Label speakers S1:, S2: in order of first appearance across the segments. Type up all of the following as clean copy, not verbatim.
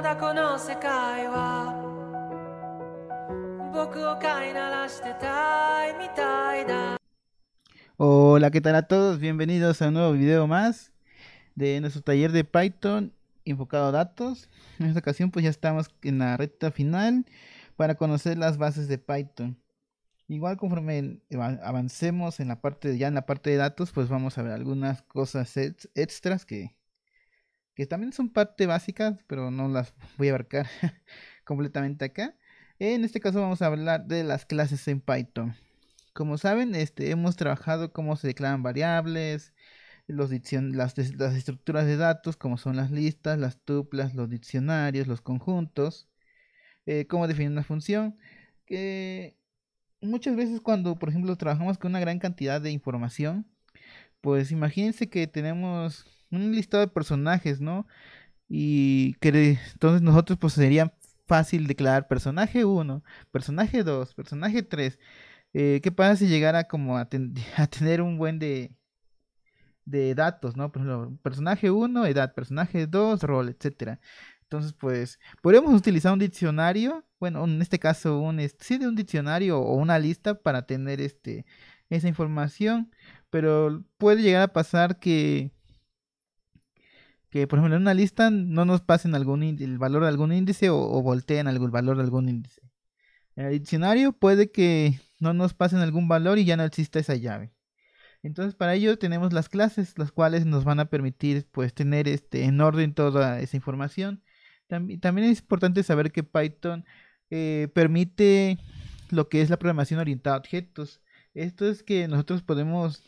S1: だこの世界は僕を飼いならしてたいみたいだ。
S2: Hola, ¿qué tal a todos? Bienvenidos a un nuevo video más de nuestro taller de Python enfocado a datos. En esta ocasión pues ya estamos en la recta final para conocer las bases de Python. Igual conforme avancemos en la parte ya en la parte de datos, pues vamos a ver algunas cosas extras que también son parte básicas, pero no las voy a abarcar completamente acá. En este caso vamos a hablar de las clases en Python. Como saben, hemos trabajado cómo se declaran variables, las estructuras de datos, como son las listas, las tuplas, los diccionarios, los conjuntos, cómo definir una función, que muchas veces cuando, por ejemplo, trabajamos con una gran cantidad de información, pues imagínense que tenemos un listado de personajes, ¿no? Y que entonces nosotros pues sería fácil declarar personaje uno, personaje 2, personaje 3. ¿Qué pasa si llegara como a tener un buen de datos, ¿no? Por ejemplo, personaje uno edad, personaje 2 rol, etcétera. Entonces, pues, podríamos utilizar un diccionario, bueno, en este caso, sí, de un diccionario o una lista para tener esa información, pero puede llegar a pasar que, por ejemplo, en una lista no nos pasen el valor de algún índice o volteen el valor de algún índice. En el diccionario puede que no nos pasen algún valor y ya no exista esa llave. Entonces, para ello tenemos las clases, las cuales nos van a permitir pues tener en orden toda esa información. También es importante saber que Python permite lo que es la programación orientada a objetos. Esto es que nosotros podemos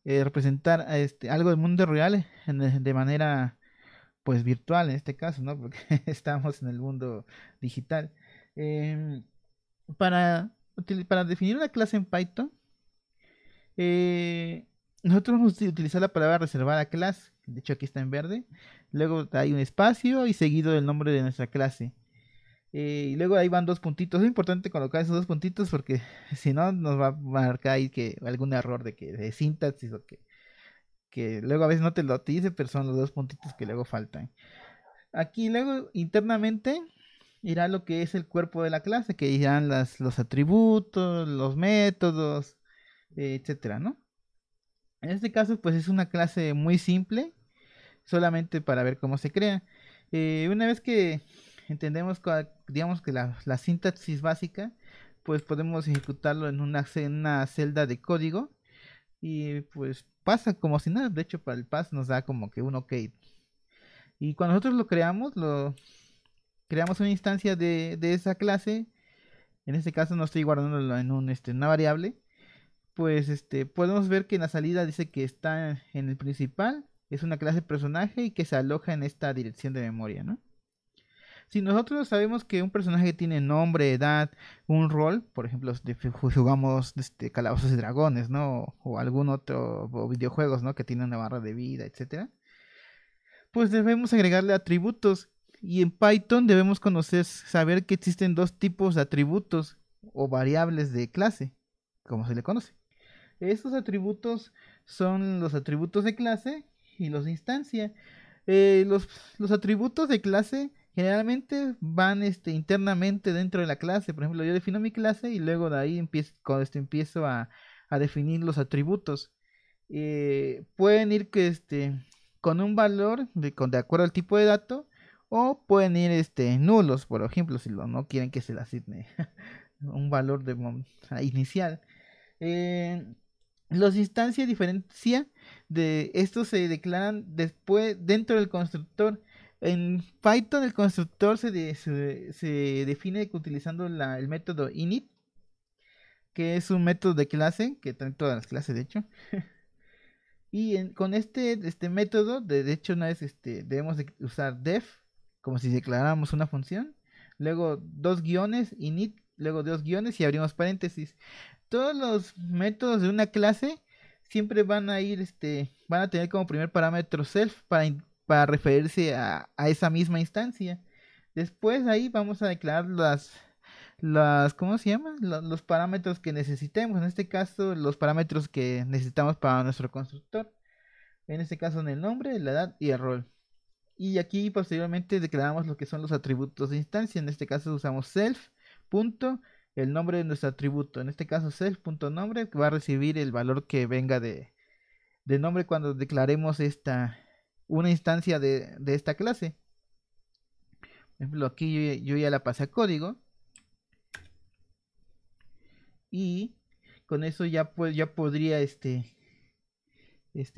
S2: representar algo del mundo real de manera pues virtual en este caso, ¿no? Porque estamos en el mundo digital. Em, para definir una clase en Python, eh, nosotros vamos a utilizar la palabra reservada clase. De hecho, aquí está en verde. Luego hay un espacio y seguido del nombre de nuestra clase. Y luego ahí van dos puntitos. Es importante colocar esos dos puntitos porque si no nos va a marcar ahí que algún error de sintaxis o que luego a veces no te dice, pero son los dos puntitos que luego faltan. Aquí luego internamente irá lo que es el cuerpo de la clase, que irán los atributos, los métodos, etcétera, ¿no? En este caso, pues es una clase muy simple, solamente para ver cómo se crea. Una vez que entendemos, digamos que la sintaxis básica, pues podemos ejecutarlo en una celda de código y pues pasa como si nada. De hecho, para el pass nos da como que un OK. Y cuando nosotros creamos una instancia de esa clase. En este caso no estoy guardándolo en una variable. Pues podemos ver que en la salida dice que está en el principal, es una clase personaje y que se aloja en esta dirección de memoria, ¿no? Si nosotros sabemos que un personaje tiene nombre, edad, un rol, por ejemplo, jugamos Calabozos y Dragones, ¿no? O algún otro o videojuegos, ¿no? Que tiene una barra de vida, etcétera. Pues debemos agregarle atributos. Y en Python debemos saber que existen dos tipos de atributos o variables de clase, como se le conoce. Estos atributos son los atributos de clase y los de instancia. Los atributos de clase generalmente van internamente dentro de la clase. Por ejemplo, yo defino mi clase y luego de ahí empiezo a definir los atributos. Pueden ir con un valor de acuerdo al tipo de dato o pueden ir nulos, por ejemplo, si no quieren que se le asigne un valor inicial. Eh, los instancias diferencia de estos se declaran después dentro del constructor. En Python el constructor se define utilizando el método init, que es un método de clase, que trae todas las clases de hecho. Y con este método, de hecho, una vez debemos de usar def, como si declaráramos una función. Luego dos guiones, init, luego dos guiones y abrimos paréntesis. Todos los métodos de una clase siempre van a tener como primer parámetro self para referirse a esa misma instancia. Después ahí vamos a declarar ¿cómo se llama? Los parámetros que necesitemos. En este caso, los parámetros que necesitamos para nuestro constructor. En este caso, en el nombre, la edad y el rol. Y aquí posteriormente declaramos lo que son los atributos de instancia. En este caso usamos self, punto, el nombre de nuestro atributo. En este caso self.nombre, que va a recibir el valor que venga de nombre cuando declaremos una instancia de esta clase. Por ejemplo, aquí yo ya la pasé a código. Y con eso ya, pues, ya podría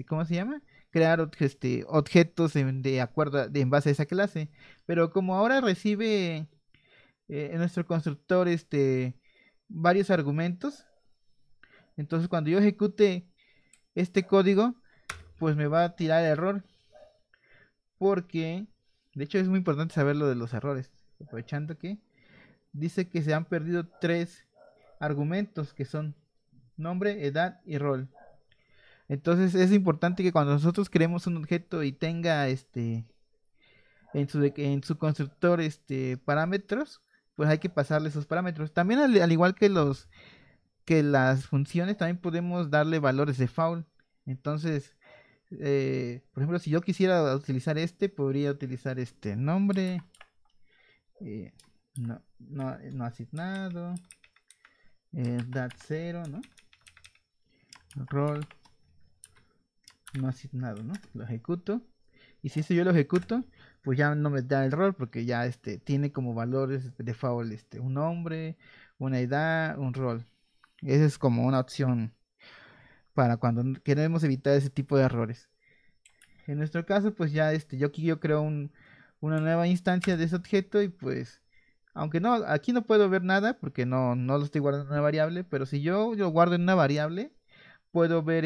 S2: ¿cómo se llama? Crear objetos de acuerdo en base a esa clase. Pero como ahora recibe en nuestro constructor varios argumentos, entonces cuando yo ejecute este código, pues me va a tirar error. Porque, de hecho, es muy importante saber lo de los errores. Aprovechando que dice que se han perdido 3 argumentos que son nombre, edad y rol. Entonces es importante que cuando nosotros creemos un objeto y tenga en su constructor parámetros, pues hay que pasarle esos parámetros. También al igual que las funciones, también podemos darle valores de default. Entonces, por ejemplo, si yo quisiera utilizar podría utilizar nombre, no asignado, edad 0, ¿no? Rol no asignado, ¿no? Lo ejecuto. Y si yo lo ejecuto, pues ya no me da el rol porque ya tiene como valores de default un nombre, una edad, un rol. Esa es como una opción para cuando queremos evitar ese tipo de errores. En nuestro caso, pues ya yo creo una nueva instancia de ese objeto y pues aunque no, aquí no puedo ver nada porque no lo estoy guardando en una variable, pero si yo lo guardo en una variable, puedo ver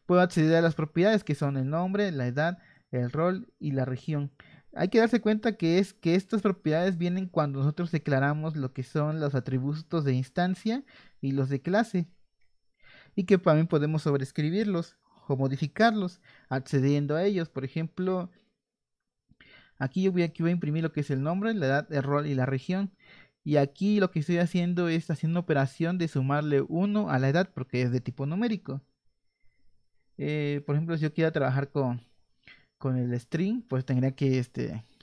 S2: puedo acceder a las propiedades que son el nombre, la edad, el rol y la región. Hay que darse cuenta que estas propiedades vienen cuando nosotros declaramos lo que son los atributos de instancia y los de clase. Y que también podemos sobreescribirlos o modificarlos accediendo a ellos. Por ejemplo, aquí yo voy a imprimir lo que es el nombre, la edad, el rol y la región. Y aquí lo que estoy haciendo es haciendo una operación de sumarle 1 a la edad porque es de tipo numérico. Por ejemplo, si yo quiero trabajar con el string, pues tendría que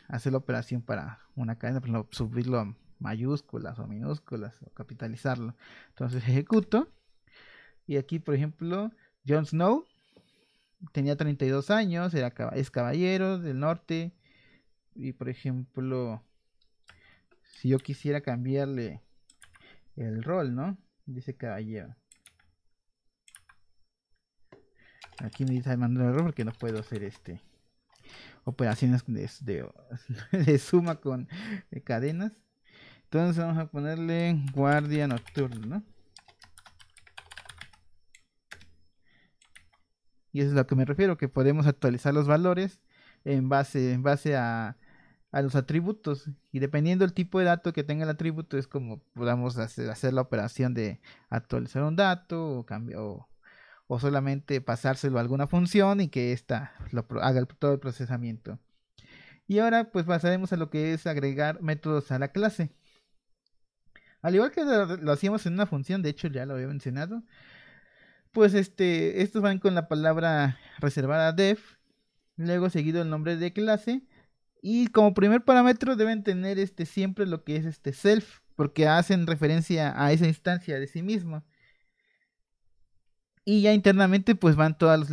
S2: hacer la operación para una cadena, por ejemplo, subirlo a mayúsculas o minúsculas o capitalizarlo. Entonces ejecuto y aquí, por ejemplo, Jon Snow tenía 32 años, es caballero del norte y, por ejemplo, si yo quisiera cambiarle el rol, ¿no? Dice caballero. Aquí me dice mandar error porque no puedo hacer operaciones de suma con cadenas. Entonces vamos a ponerle guardia nocturno, ¿no? Y eso es a lo que me refiero, que podemos actualizar los valores en base a los atributos. Y dependiendo del tipo de dato que tenga el atributo, es como podamos hacer la operación de actualizar un dato o solamente pasárselo a alguna función y que ésta haga todo el procesamiento. Y ahora pues pasaremos a lo que es agregar métodos a la clase. Al igual que lo hacíamos en una función, de hecho ya lo había mencionado, pues estos van con la palabra reservada def, luego seguido el nombre de clase y como primer parámetro deben tener siempre lo que es self, porque hacen referencia a esa instancia de sí mismo. Y ya internamente pues van todas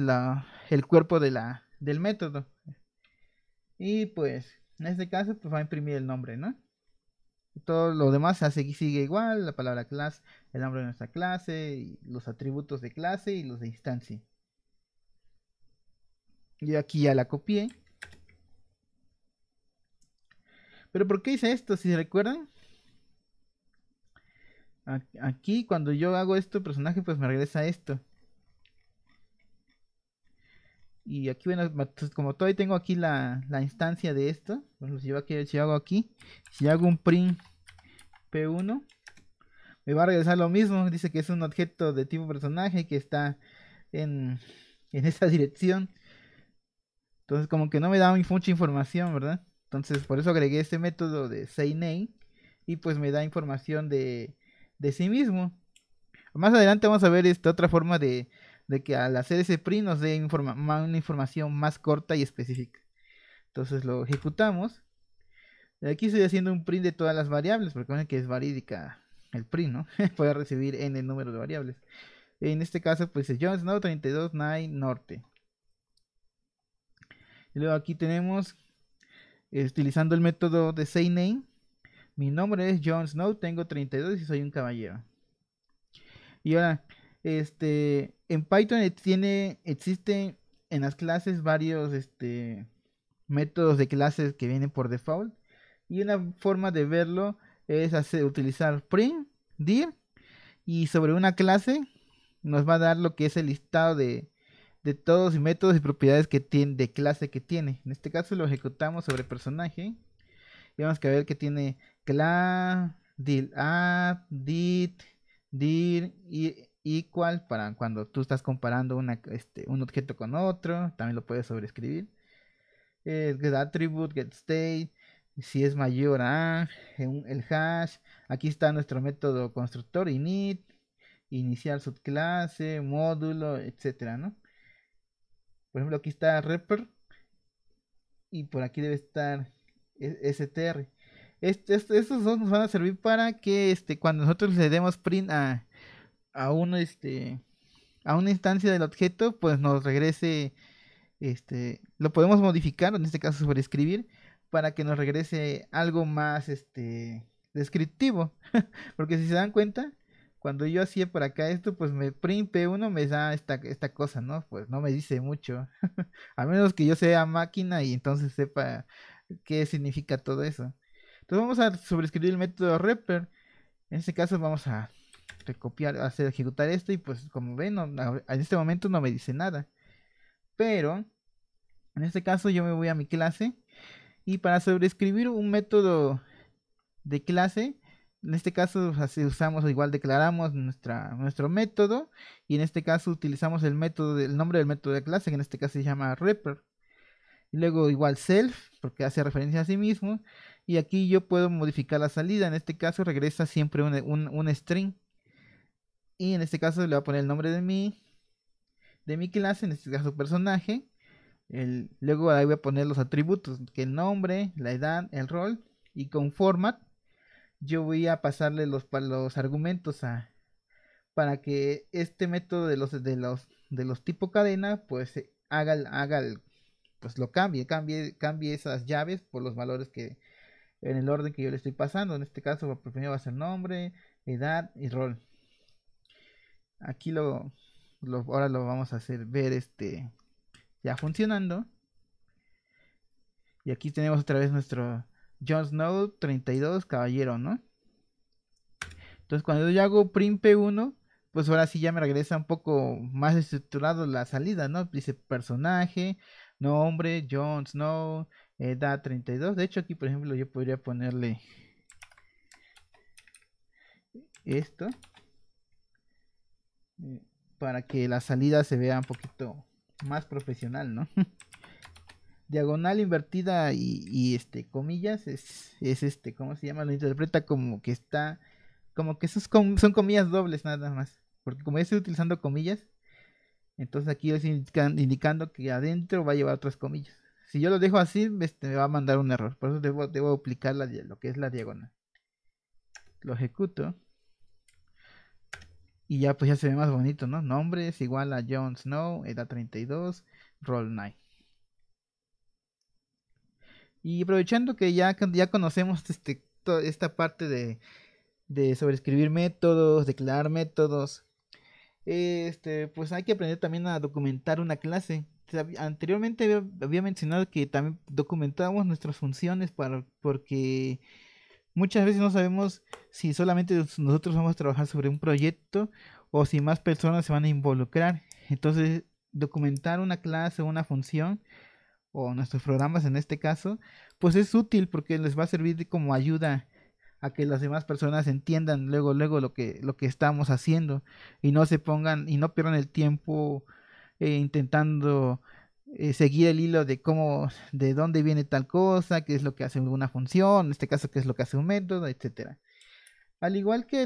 S2: el cuerpo del método. Y pues en este caso pues va a imprimir el nombre, ¿no? Todo lo demás sigue igual, la palabra clase, el nombre de nuestra clase, y los atributos de clase y los de instancia. Yo aquí ya la copié. Pero ¿por qué hice esto? Si se recuerdan, aquí cuando yo hago esto, el personaje pues me regresa esto. Y aquí, bueno, pues, como todavía tengo aquí la instancia de esto, pues si hago aquí, si hago un print p1, me va a regresar lo mismo. Dice que es un objeto de tipo personaje que está en esa dirección. Entonces como que no me da mucha información, ¿verdad? Entonces por eso agregué este método de sayName y pues me da información de sí mismo. Más adelante vamos a ver esta otra forma de que al hacer ese print nos dé una información más corta y específica. Entonces lo ejecutamos. Aquí estoy haciendo un print de todas las variables, porque ven que es verídica el print, ¿no? Puede recibir n número de variables. En este caso, pues es Jon Snow 32 9 norte. Y luego aquí tenemos, utilizando el método de sayName, mi nombre es Jon Snow, tengo 32 y soy un caballero. Y ahora, en Python existe en las clases varios métodos de clases que vienen por default. Y una forma de verlo es utilizar print, dir, y sobre una clase nos va a dar lo que es el listado de todos los métodos y propiedades que tiene, de clase que tiene. En este caso lo ejecutamos sobre personaje. Y vamos a ver que tiene class, dir add, dir y equal para cuando tú estás comparando un objeto con otro. También lo puedes sobreescribir. Get attribute, get state, si es mayor a el hash. Aquí está nuestro método constructor init, iniciar subclase, módulo, etcétera, ¿no? Por ejemplo, aquí está repr y por aquí debe estar str. Estos dos nos van a servir para que cuando nosotros le demos print a un a una instancia del objeto, pues nos regrese, lo podemos modificar, en este caso sobreescribir, para que nos regrese algo más descriptivo. Porque si se dan cuenta, cuando yo hacía por acá esto, pues me print P1 me da esta cosa, ¿no? Pues no me dice mucho. A menos que yo sea máquina y entonces sepa qué significa todo eso. Entonces vamos a sobreescribir el método repr. En este caso vamos a recopiar, hacer ejecutar esto y pues como ven, en este momento no me dice nada. Pero en este caso yo me voy a mi clase y para sobreescribir un método de clase, en este caso así usamos, igual declaramos nuestro método y en este caso utilizamos el nombre del método de clase, que en este caso se llama repr. Y luego igual self, porque hace referencia a sí mismo. Y aquí yo puedo modificar la salida. En este caso regresa siempre un string. Y en este caso le voy a poner el nombre de mi clase, en este caso personaje. Luego ahí voy a poner los atributos, que el nombre, la edad, el rol. Y con format yo voy a pasarle los argumentos para que este método de los tipo cadena pues pues lo cambie esas llaves por los valores que en el orden que yo le estoy pasando. En este caso primero va a ser nombre, edad y rol. Aquí ahora lo vamos a hacer ver ya funcionando. Y aquí tenemos otra vez nuestro Jon Snow 32 caballero, ¿no? Entonces cuando yo hago print P1, pues ahora sí ya me regresa un poco más estructurado la salida, ¿no? Dice personaje, nombre, Jon Snow, edad 32. De hecho aquí por ejemplo yo podría ponerle esto para que la salida se vea un poquito más profesional, ¿no? Diagonal invertida y comillas ¿cómo se llama? Lo interpreta como que como que son comillas dobles nada más. Porque como yo estoy utilizando comillas, entonces aquí es indicando que adentro va a llevar otras comillas. Si yo lo dejo así, me va a mandar un error. Por eso debo aplicar lo que es la diagonal. Lo ejecuto. Y ya pues ya se ve más bonito, ¿no? Nombre es igual a Jon Snow, edad 32, rol 9. Y aprovechando que ya conocemos toda esta parte de sobreescribir métodos, declarar métodos, pues hay que aprender también a documentar una clase. Anteriormente había mencionado que también documentábamos nuestras funciones porque muchas veces no sabemos si solamente nosotros vamos a trabajar sobre un proyecto o si más personas se van a involucrar. Entonces, documentar una clase o una función o nuestros programas en este caso, pues es útil porque les va a servir como ayuda a que las demás personas entiendan luego lo que estamos haciendo y no se pongan y no pierdan el tiempo intentando seguir el hilo de de dónde viene tal cosa, qué es lo que hace una función, en este caso qué es lo que hace un método, etcétera. Al igual que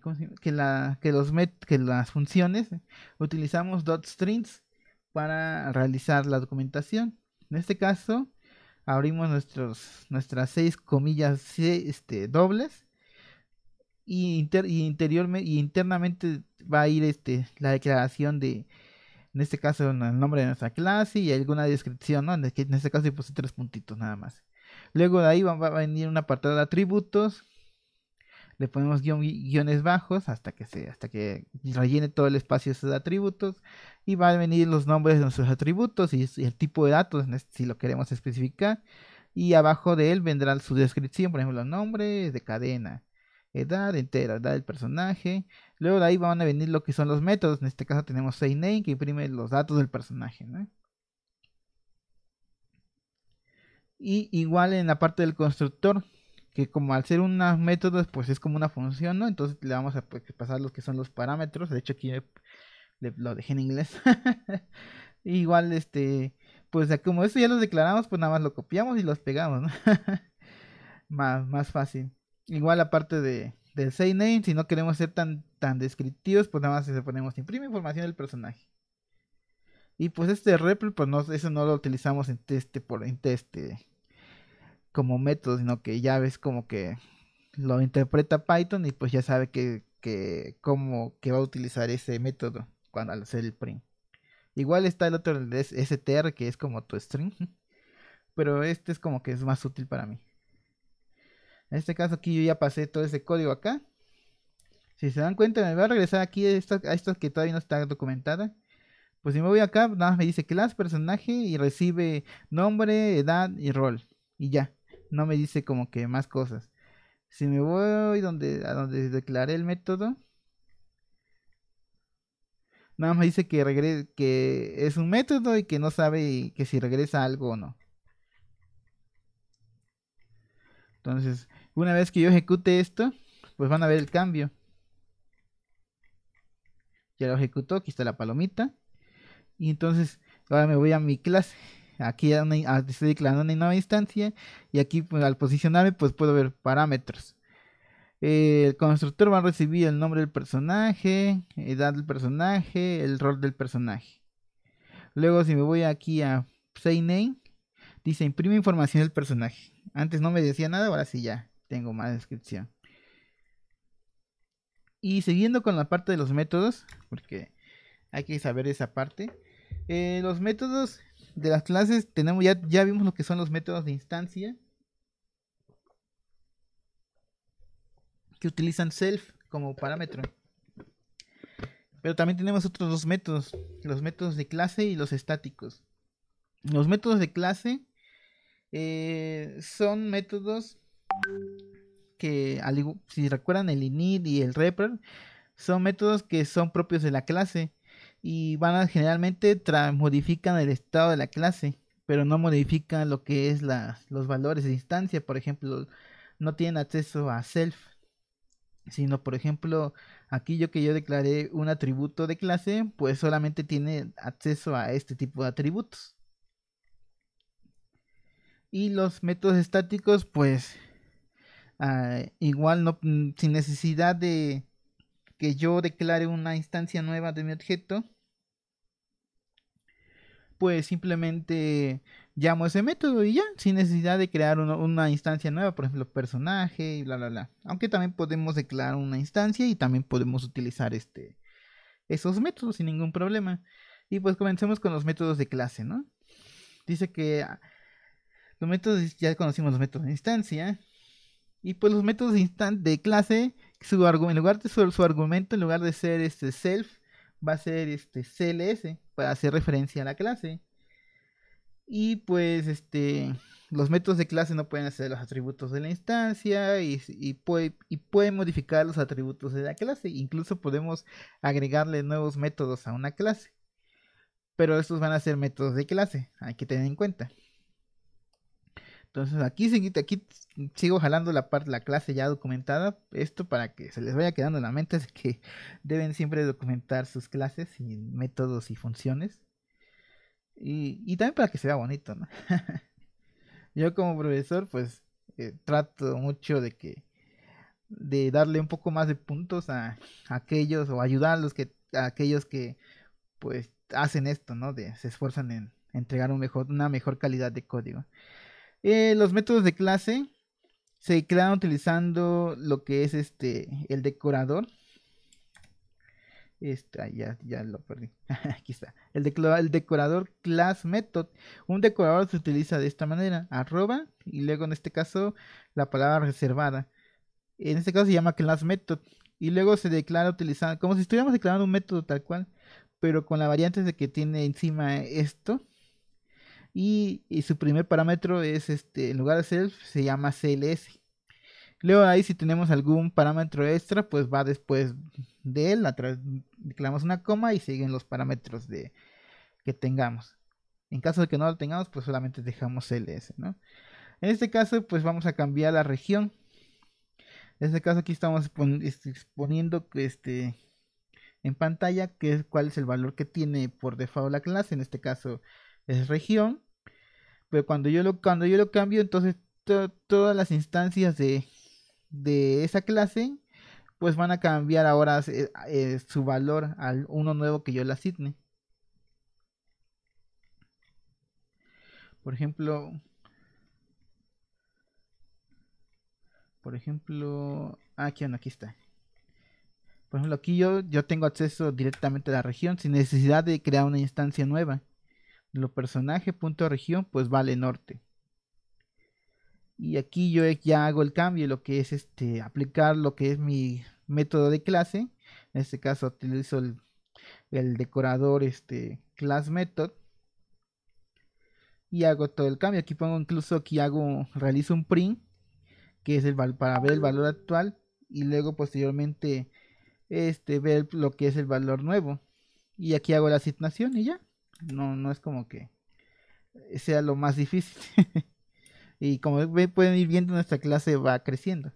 S2: ¿cómo se llama? Que las funciones, utilizamos dot strings para realizar la documentación. En este caso, abrimos nuestras 6 comillas dobles y internamente va a ir la declaración de, en este caso, el nombre de nuestra clase y alguna descripción, ¿no? En este caso yo puse 3 puntitos nada más. Luego de ahí va a venir un apartado de atributos. Le ponemos guiones bajos hasta que rellene todo el espacio de esos atributos. Y va a venir los nombres de nuestros atributos y el tipo de datos, si lo queremos especificar. Y abajo de él vendrá su descripción, por ejemplo, nombre de cadena, edad entera, edad del personaje. Luego de ahí van a venir lo que son los métodos. En este caso tenemos sayName, que imprime los datos del personaje, ¿no? Y igual en la parte del constructor, que como al ser unos métodos, pues es como una función, ¿no? Entonces le vamos a pasar los que son los parámetros. De hecho, aquí lo dejé en inglés. Igual, pues como eso ya los declaramos, pues nada más lo copiamos y los pegamos, ¿no? Más fácil. Igual aparte del say name, si no queremos ser tan descriptivos, pues nada más le ponemos imprime información del personaje. Y pues REPL, pues no, eso no lo utilizamos en como método, sino que ya ves como que lo interpreta Python y pues ya sabe cómo que va a utilizar ese método cuando al hacer el print. Igual está el otro, el str, que es como tu string, pero este es como que es más útil para mí. En este caso aquí yo ya pasé todo ese código acá. Si se dan cuenta, me voy a regresar aquí a esto que todavía no está documentada. Pues si me voy acá, nada más me dice clase, personaje y recibe nombre, edad y rol. Y ya, no me dice como que más cosas. Si me voy a donde declaré el método, nada más me dice que es un método y que no sabe que si regresa algo o no. Entonces, una vez que yo ejecute esto, pues van a ver el cambio. Ya lo ejecutó, aquí está la palomita. Y entonces, ahora me voy a mi clase. Aquí estoy declarando una nueva instancia. Y aquí, pues, al posicionarme, pues puedo ver parámetros. El constructor va a recibir el nombre del personaje, edad del personaje, el rol del personaje. Luego, si me voy aquí a sayName, dice imprime información del personaje. Antes no me decía nada, ahora sí ya tengo más descripción. Y siguiendo con la parte de los métodos, porque hay que saber esa parte. Los métodos de las clases, ya vimos lo que son los métodos de instancia, que utilizan self como parámetro. Pero también tenemos otros 2 métodos, los métodos de clase y los estáticos. Los métodos de clase son métodos que, si recuerdan, el init y el repr son métodos que son propios de la clase y generalmente modifican el estado de la clase, pero no modifican lo que es los valores de instancia. Por ejemplo, no tienen acceso a self, sino por ejemplo, aquí que yo declaré un atributo de clase, pues solamente tiene acceso a este tipo de atributos. Y los métodos estáticos, pues igual no, sin necesidad de que yo declare una instancia nueva de mi objeto, pues simplemente llamo ese método y ya, sin necesidad de crear una instancia nueva, por ejemplo, personaje y bla, bla, bla. Aunque también podemos declarar una instancia y también podemos utilizar esos métodos sin ningún problema. Y pues comencemos con los métodos de clase, ¿no? Dice que los métodos, ya conocimos los métodos de instancia. Y pues los métodos de clase, en lugar de su argumento, en lugar de ser self, va a ser CLS para hacer referencia a la clase. Y pues los métodos de clase no pueden hacer los atributos de la instancia y pueden modificar los atributos de la clase. Incluso podemos agregarle nuevos métodos a una clase. Pero estos van a ser métodos de clase, hay que tener en cuenta. Entonces aquí sigo jalando la clase ya documentada. Esto para que se les vaya quedando en la mente es que deben siempre documentar sus clases y métodos y funciones. Y también para que se vea bonito, ¿no? Yo como profesor pues trato mucho de darle un poco más de puntos a aquellos o ayudar a aquellos que pues hacen esto, ¿no? Se esfuerzan en entregar una mejor calidad de código. Los métodos de clase se crean utilizando lo que es el decorador. Ya lo perdí. Aquí está. El decorador class method. Un decorador se utiliza de esta manera: arroba y luego en este caso la palabra reservada. En este caso se llama class method. Y luego se declara utilizando, como si estuviéramos declarando un método tal cual, pero con la variante de que tiene encima esto. Y su primer parámetro es en lugar de self, se llama CLS. Luego ahí si tenemos algún parámetro extra, pues va después de él, declaramos una coma y siguen los parámetros que tengamos. En caso de que no lo tengamos, pues solamente dejamos CLS, ¿no? En este caso, pues vamos a cambiar la región. En este caso aquí estamos exponiendo en pantalla cuál es el valor que tiene por default la clase. En este caso es región. Pero cuando yo lo cambio, entonces todas las instancias de esa clase pues van a cambiar ahora su valor al uno nuevo que yo le asigne. Por ejemplo, aquí está. Por ejemplo, aquí yo tengo acceso directamente a la región sin necesidad de crear una instancia nueva. Lo personaje.región pues vale norte. Y aquí yo ya hago el cambio, lo que es aplicar lo que es mi método de clase. En este caso utilizo el decorador class method y hago todo el cambio. Aquí pongo incluso realizo un print que es para ver el valor actual y luego posteriormente ver lo que es el valor nuevo. Y aquí hago la asignación y ya. No es como que sea lo más difícil. Y como pueden ir viendo, nuestra clase va creciendo.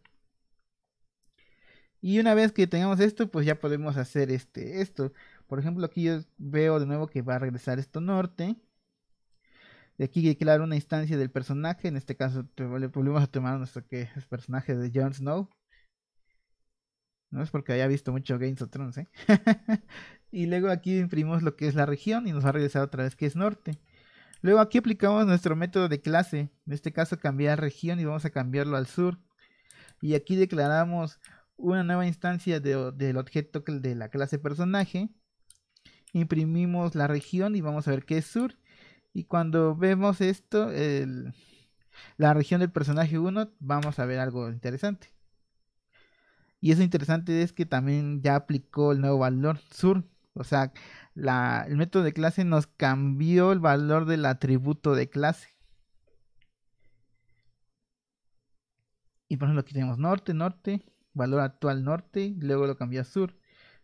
S2: Y una vez que tengamos esto, pues ya podemos hacer esto. Por ejemplo, aquí yo veo de nuevo que va a regresar esto norte. De aquí declaro una instancia del personaje. En este caso le volvemos a tomar nuestro que es personaje de Jon Snow. No es porque haya visto mucho Games of Thrones, ¿eh? Y luego aquí imprimimos lo que es la región y nos va a regresar otra vez que es norte. Luego aquí aplicamos nuestro método de clase. En este caso cambiar región y vamos a cambiarlo al sur. Y aquí declaramos una nueva instancia del objeto de la clase personaje. Imprimimos la región y vamos a ver qué es sur. Y cuando vemos esto, la región del personaje 1, vamos a ver algo interesante. Y eso interesante es que también ya aplicó el nuevo valor sur. O sea, el método de clase nos cambió el valor del atributo de clase. Y por ejemplo aquí tenemos norte, valor actual norte, y luego lo cambia a sur.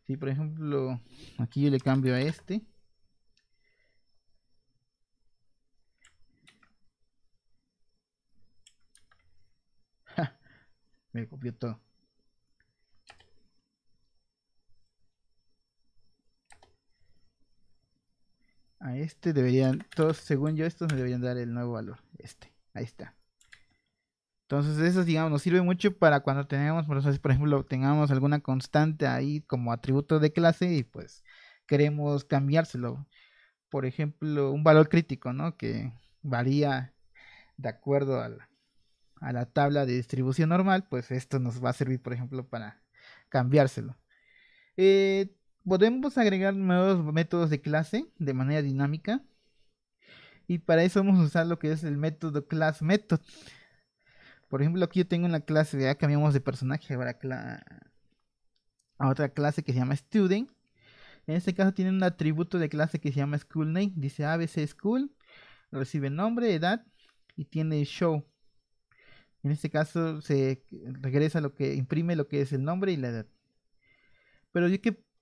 S2: Si por ejemplo aquí yo le cambio a me copió todo. A todos según yo, estos me deberían dar el nuevo valor. Ahí está. Entonces eso, digamos, nos sirve mucho para cuando por ejemplo, tengamos alguna constante ahí como atributo de clase y pues queremos cambiárselo. Por ejemplo, un valor crítico, ¿no? Que varía de acuerdo a la tabla de distribución normal, pues esto nos va a servir, por ejemplo, para cambiárselo. Eh, Podemos agregar nuevos métodos de clase de manera dinámica y para eso vamos a usar lo que es el método class method. Por ejemplo, aquí yo tengo una clase, ya cambiamos de personaje ahora a otra clase que se llama student. En este caso tiene un atributo de clase que se llama school name, dice ABC school, recibe nombre, edad y tiene show. En este caso se regresa imprime lo que es el nombre y la edad. Pero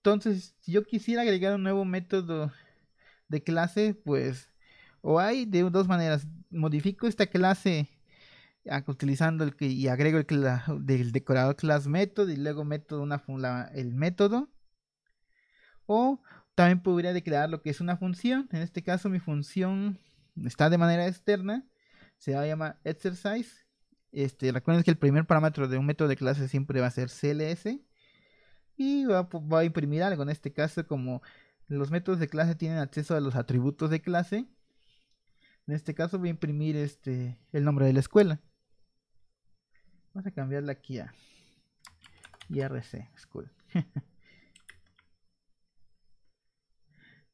S2: entonces, si yo quisiera agregar un nuevo método de clase, pues, o hay de dos maneras: modifico esta clase utilizando y agrego del decorador class method y luego meto el método, o también podría declarar lo que es una función. En este caso mi función está de manera externa, se va a llamar exercise. Recuerden que el primer parámetro de un método de clase siempre va a ser CLS y va a imprimir algo. En este caso, como los métodos de clase tienen acceso a los atributos de clase. En este caso voy a imprimir el nombre de la escuela. Vamos a cambiarla aquí a IRC School.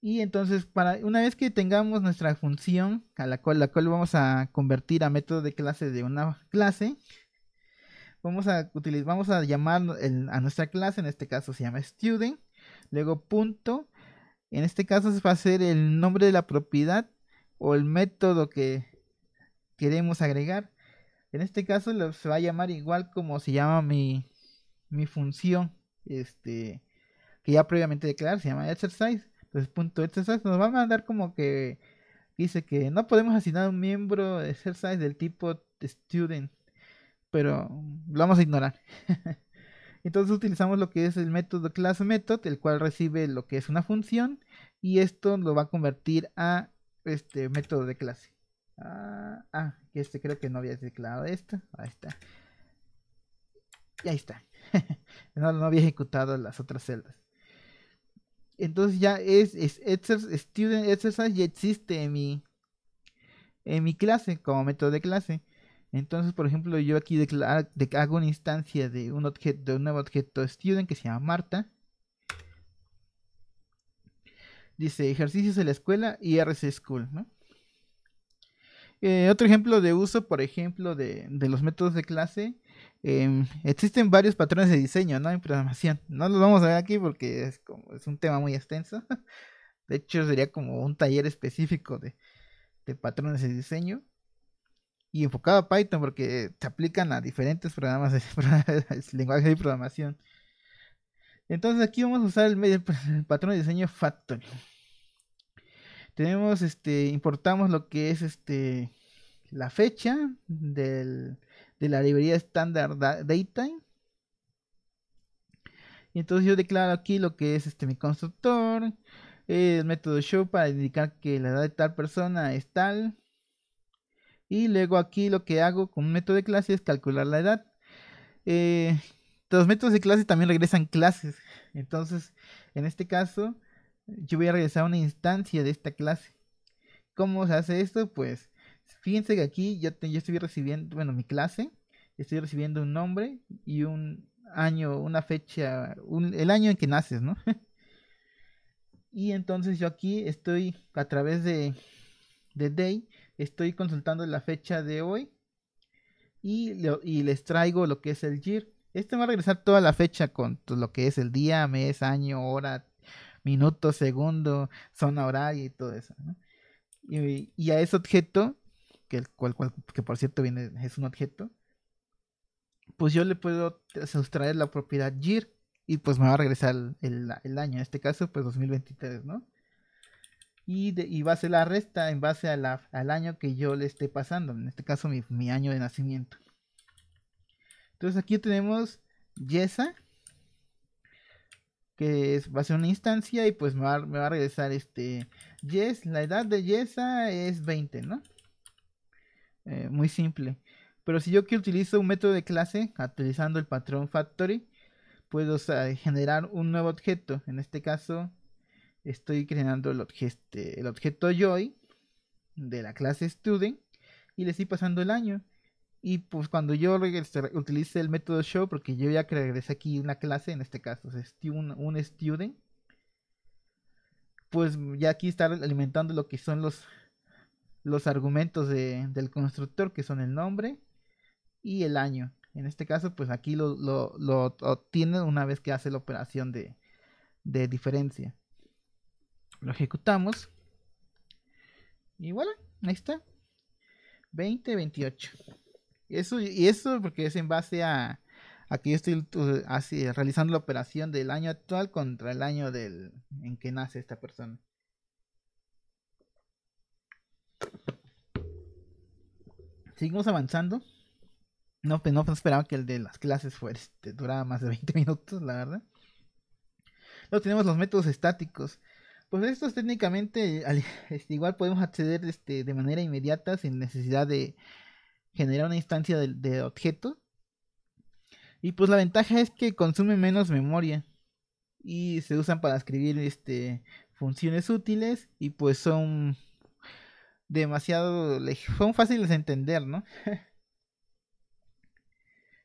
S2: Y entonces, una vez que tengamos nuestra función a la cual vamos a convertir a método de clase de una clase, vamos a llamar a nuestra clase, en este caso se llama student, luego punto, en este caso va a ser el nombre de la propiedad o el método que queremos agregar. En este caso se va a llamar igual como se llama mi función, que ya previamente declaré, se llama exercise. Entonces punto exercise nos va a mandar como que dice que no podemos asignar un miembro de exercise del tipo student, pero lo vamos a ignorar. Entonces utilizamos lo que es el método class method, el cual recibe lo que es una función y esto lo va a convertir a este método de clase. Que creo que no había declarado esto. Ahí está. Y ahí está. No había ejecutado las otras celdas. Entonces ya student exercise ya existe en mi clase como método de clase. Entonces, por ejemplo, yo aquí hago una instancia de un nuevo objeto student que se llama Marta. Dice ejercicios de la escuela y RC School, ¿no? Otro ejemplo de uso, por ejemplo, de los métodos de clase. Existen varios patrones de diseño, ¿no? En programación. No los vamos a ver aquí porque es un tema muy extenso. De hecho, sería como un taller específico de patrones de diseño. Y enfocado a Python porque se aplican a diferentes programas de lenguajes de programación. Entonces aquí vamos a usar el patrón de diseño Factory. Tenemos importamos lo que es la fecha de la librería estándar datetime. Y entonces yo declaro aquí lo que es mi constructor, el método show para indicar que la edad de tal persona es tal. Y luego aquí lo que hago con un método de clase es calcular la edad. Los métodos de clase también regresan clases. Entonces, en este caso, yo voy a regresar una instancia de esta clase. ¿Cómo se hace esto? Pues fíjense que aquí yo estoy recibiendo, bueno, mi clase, estoy recibiendo un nombre y un año, una fecha, el año en que naces, ¿no? Y entonces yo aquí estoy a través de day, estoy consultando la fecha de hoy y les traigo lo que es el year. Este va a regresar toda la fecha con lo que es el día, mes, año, hora, minuto, segundo, zona horaria y todo eso, ¿no? Y a ese objeto, que por cierto es un objeto, pues yo le puedo sustraer la propiedad year y pues me va a regresar el año, en este caso pues 2023, ¿no? Y va a ser la resta en base al año que yo le esté pasando, en este caso mi año de nacimiento. Entonces aquí tenemos Yesa, que va a ser una instancia y pues me va a regresar la edad de Yesa es 20, ¿no? Muy simple. Pero si yo que utilizo un método de clase, utilizando el patrón factory, puedo generar un nuevo objeto. En este caso, estoy creando el objeto joy de la clase student y le estoy pasando el año. Y pues cuando yo utilice el método show, porque yo ya que regresé aquí una clase, en este caso es un student, pues ya aquí está alimentando lo que son los argumentos del constructor, que son el nombre y el año. En este caso, pues aquí lo obtiene una vez que hace la operación de diferencia. Lo ejecutamos. Y voilà, ahí está. 20, 28. Eso porque es en base a que yo estoy realizando la operación del año actual contra el año en que nace esta persona. Seguimos avanzando. No esperaba que el de las clases durara más de 20 minutos, la verdad. Luego tenemos los métodos estáticos. Pues estos técnicamente igual podemos acceder de manera inmediata sin necesidad de generar una instancia de objeto. Y pues la ventaja es que consume menos memoria y se usan para escribir funciones útiles y pues son fáciles de entender, ¿no?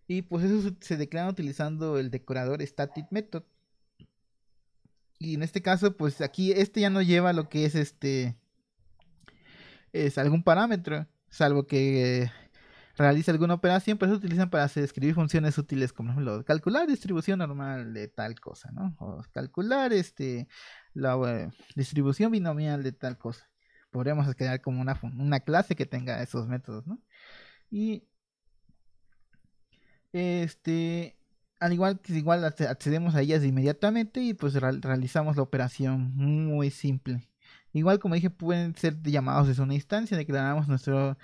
S2: Y pues eso se declara utilizando el decorador static method. Y en este caso, pues aquí ya no lleva lo que es algún parámetro, salvo que realiza alguna operación, pero se utilizan para escribir funciones útiles como por ejemplo calcular distribución normal de tal cosa, ¿no? O calcular la distribución binomial de tal cosa. Podríamos crear como una clase que tenga esos métodos, ¿no? Y este igual accedemos a ellas inmediatamente y pues realizamos la operación muy simple. Igual como dije, pueden ser llamados desde una instancia, declaramos nuestro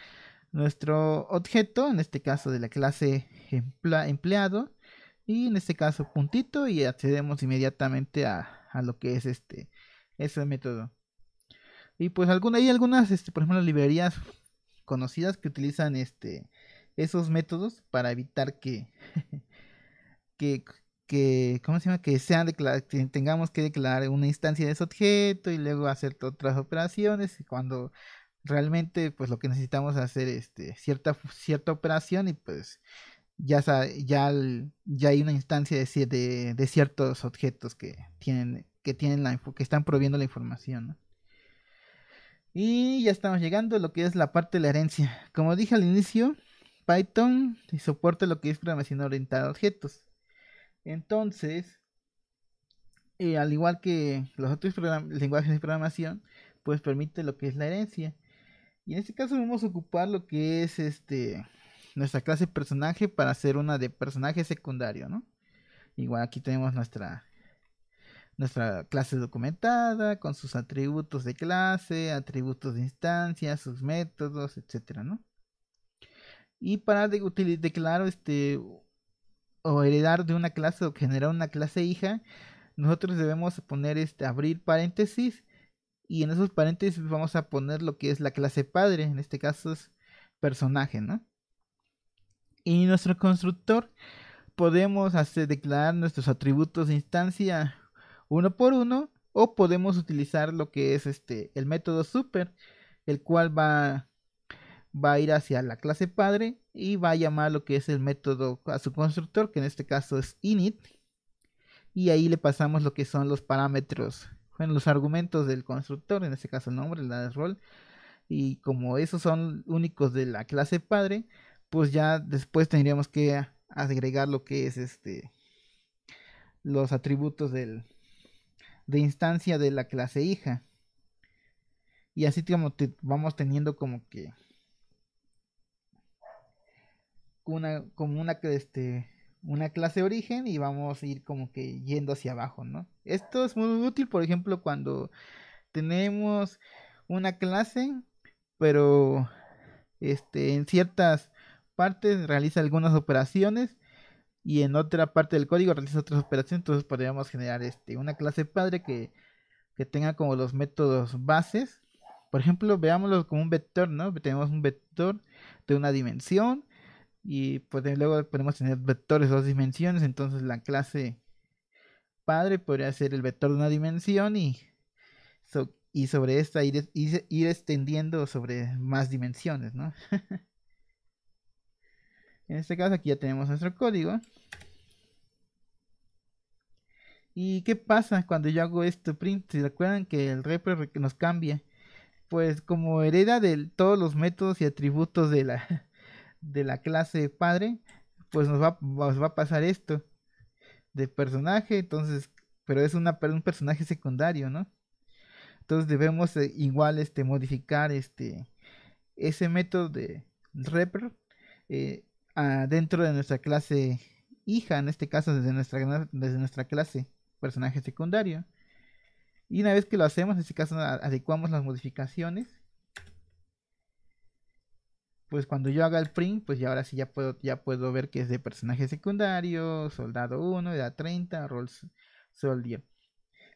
S2: objeto, en este caso de la clase empleado, y en este caso puntito, y accedemos inmediatamente a lo que es ese método. Y pues hay algunas, por ejemplo, librerías conocidas que utilizan esos métodos para evitar que, ¿cómo se llama? Que que tengamos que declarar una instancia de ese objeto y luego hacer otras operaciones y cuando realmente pues lo que necesitamos es hacer cierta operación y pues ya hay una instancia de ciertos objetos que están proveyendo la información, ¿no? Y ya estamos llegando a lo que es la parte de la herencia. Como dije al inicio, Python soporta lo que es programación orientada a objetos. Entonces, al igual que los otros lenguajes de programación, pues permite lo que es la herencia. Y en este caso vamos a ocupar lo que es nuestra clase personaje para hacer una de personaje secundario, ¿no? Igual aquí tenemos nuestra clase documentada con sus atributos de clase, atributos de instancia, sus métodos, etcétera, ¿no? Y para declarar o heredar de una clase o generar una clase hija, nosotros debemos poner abrir paréntesis y en esos paréntesis vamos a poner lo que es la clase padre, en este caso es personaje, ¿no? Y nuestro constructor podemos declarar nuestros atributos de instancia uno por uno o podemos utilizar lo que es el método super, el cual va a ir hacia la clase padre y va a llamar lo que es el método a su constructor, que en este caso es init, y ahí le pasamos lo que son los parámetros, bueno, los argumentos del constructor, en este caso el nombre, la rol, y como esos son únicos de la clase padre, pues ya después tendríamos que agregar lo que es los atributos de instancia de la clase hija. Y así como vamos teniendo como que una clase origen y vamos a ir como que yendo hacia abajo, ¿no? Esto es muy útil, por ejemplo, cuando tenemos una clase, pero en ciertas partes realiza algunas operaciones y en otra parte del código realiza otras operaciones, entonces podríamos generar una clase padre que tenga como los métodos bases. Por ejemplo, veámoslo como un vector, ¿no? Tenemos un vector de una dimensión y pues luego podemos tener vectores de dos dimensiones, entonces la clase padre podría ser el vector de una dimensión y sobre esta ir extendiendo sobre más dimensiones, ¿no? En este caso aquí ya tenemos nuestro código. ¿Y qué pasa cuando yo hago esto print? ¿Se recuerdan que el repre nos cambia? Pues como hereda de todos los métodos y atributos de la clase padre, pues nos va a pasar esto de personaje, entonces, pero es un personaje secundario, ¿no? Entonces debemos igual modificar ese método de repr dentro de nuestra clase hija, en este caso desde nuestra clase personaje secundario. Y una vez que lo hacemos, en este caso adecuamos las modificaciones. Pues cuando yo haga el print, pues ya ahora sí ya puedo ver que es de personaje secundario, soldado 1, edad 30, rol soldier.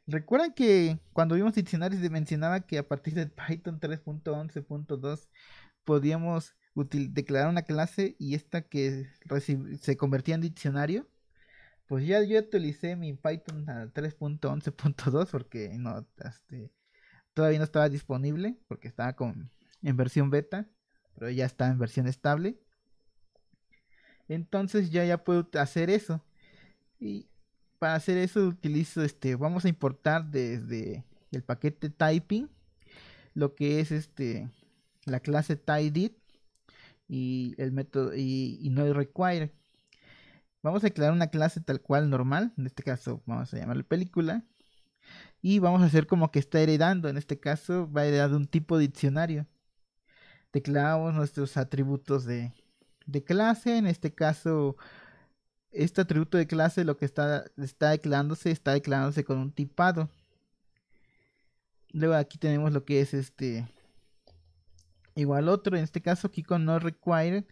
S2: ¿Recuerdan que cuando vimos diccionarios mencionaba que a partir de Python 3.11.2 podíamos declarar una clase y esta que se convertía en diccionario? Pues ya yo actualicé mi Python a 3.11.2 porque no, todavía no estaba disponible porque estaba en versión beta, pero ya está en versión estable. Entonces ya puedo hacer eso. Y para hacer eso utilizo vamos a importar desde el paquete typing lo que es la clase typedit y el método y no require. Vamos a crear una clase tal cual normal, en este caso vamos a llamarle película y vamos a hacer como que está heredando, en este caso va a heredar de un tipo diccionario. Declaramos nuestros atributos de clase, en este caso este atributo de clase lo que está declarándose con un tipado. Luego aquí tenemos lo que es igual otro, en este caso aquí con no require,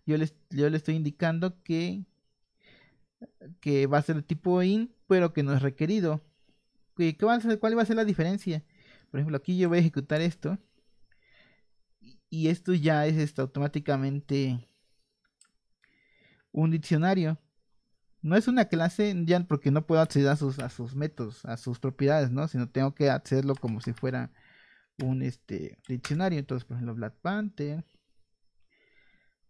S2: yo le estoy indicando que va a ser el tipo in, pero que no es requerido. ¿Cuál va a ser la diferencia? Por ejemplo, aquí yo voy a ejecutar esto y esto ya es automáticamente un diccionario. No es una clase ya porque no puedo acceder a sus métodos, a sus propiedades, ¿no? Sino tengo que accederlo como si fuera un diccionario. Entonces, por ejemplo, Black Panther.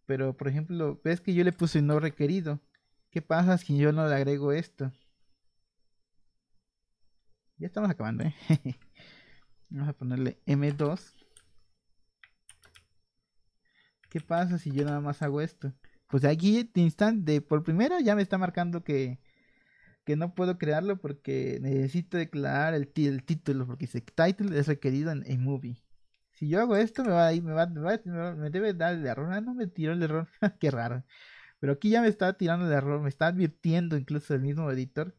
S2: Pero, por ejemplo, ves que yo le puse no requerido. ¿Qué pasa si yo no le agrego esto? Ya estamos acabando, ¿eh? Vamos a ponerle M2. ¿Qué pasa si yo nada más hago esto? Pues aquí de instante, por primero ya me está marcando que no puedo crearlo porque necesito declarar el título, porque dice title es requerido en movie. Si yo hago esto, me va a ir, me debe dar el error. Ah, no me tiró el error. Qué raro. Pero aquí ya me está tirando el error, me está advirtiendo incluso el mismo editor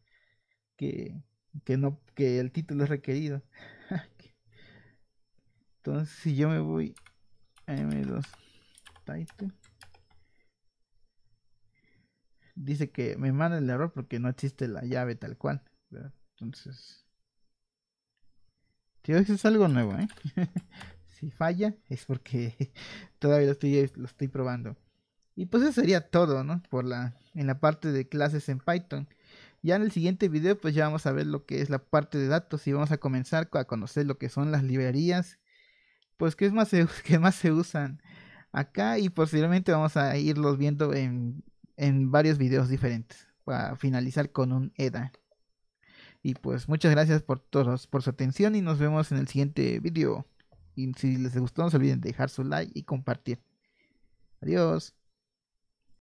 S2: que, que el título es requerido. Entonces, si yo me voy a M2 title, dice que me manda el error porque no existe la llave tal cual, ¿verdad? Entonces, tío, eso es algo nuevo, ¿eh? Si falla es porque todavía lo estoy probando. Y pues eso sería todo, ¿no? En la parte de clases en Python. Ya en el siguiente video pues ya vamos a ver lo que es la parte de datos y vamos a comenzar a conocer lo que son las librerías, pues que es más que más se usan acá y posteriormente vamos a irlos viendo en varios videos diferentes para finalizar con un EDA. Y pues muchas gracias por todos por su atención y nos vemos en el siguiente video. Y si les gustó no se olviden de dejar su like y compartir. Adiós.